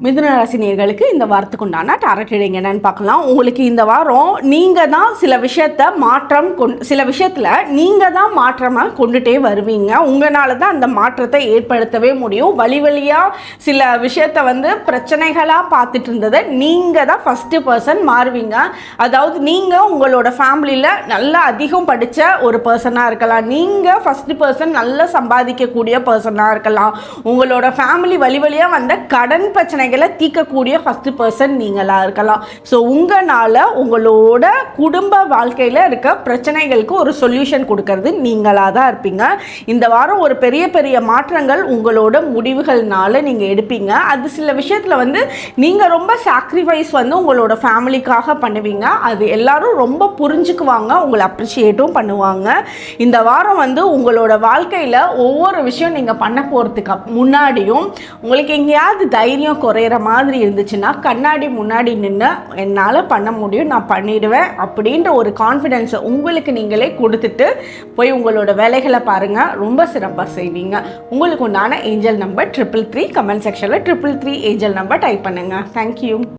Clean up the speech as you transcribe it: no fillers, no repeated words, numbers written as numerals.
மிதுன ராசி நேயர்களுக்கு இந்த வாரத்துக்கு உண்டான டாரட் ரீடிங் என்னன்னு பார்க்கலாம். உங்களுக்கு இந்த வாரம் நீங்கள் தான் சில விஷயத்தில் நீங்கள் தான் மாற்றமாக கொண்டுட்டே வருவீங்க. உங்களால் தான் அந்த மாற்றத்தை ஏற்படுத்தவே முடியும். வழியாக சில விஷயத்தை பிரச்சனைகளாக பார்த்துட்டு இருந்ததை நீங்கள் தான் ஃபஸ்ட்டு பர்சன் மாறுவீங்க. அதாவது நீங்கள் உங்களோட ஃபேமிலியில் நல்லா அதிகம் படித்த ஒரு பர்சனாக இருக்கலாம். நீங்கள் ஃபஸ்ட்டு பர்சன் நல்லா சம்பாதிக்கக்கூடிய பர்சனாக இருக்கலாம். உங்களோட ஃபேமிலி வழியாக வந்த கடன் பிரச்சனைகளை தீர்க்கக்கூடிய ஃபஸ்ட்டு பர்சன் நீங்களாக இருக்கலாம். ஸோ உங்களால் உங்களோட குடும்ப வாழ்க்கையில் இருக்க பிரச்சனைகளுக்கு ஒரு சொல்யூஷன் கொடுக்கறது நீங்களாக தான் இருப்பீங்க. இந்த வாரம் ஒரு பெரிய பெரிய மாற்றங்கள் உங்களோட முடிவுகள்னால நீங்கள் எடுப்பீங்க. அது சில விஷயத்தில் நீங்கள் ரொம்ப சாக்ரிஃபைஸ் உங்களோட ஃபேமிலிக்காக பண்ணுவீங்க. அது எல்லாரும் ரொம்ப புரிஞ்சுக்குவாங்க, உங்களை அப்ரிஷியேட்டும் பண்ணுவாங்க. இந்த வாரம் உங்களோட வாழ்க்கையில் ஒவ்வொரு விஷயம் நீங்கள் பண்ண போகிறதுக்கு முன்னாடியும் உங்களுக்கு எங்கேயாவது தைரியம் குறையிற மாதிரி இருந்துச்சுன்னா கண்ணாடி முன்னாடி நின்று என்னால் பண்ண முடியும், நான் பண்ணிடுவேன் அப்படின்ற ஒரு கான்ஃபிடென்ஸை உங்களுக்கு நீங்களே கொடுத்துட்டு போய் உங்களோட வேலைகளை பாருங்கள். ரொம்ப சிறப்பாக செய்வீங்க. உங்களுக்கு உண்டான ஏஞ்சல் நம்பர் 333. கமெண்ட் செக்ஷனில் 333 ஏஞ்சல் நம்பர் டைப் பண்ணுங்கள். தேங்க்யூ.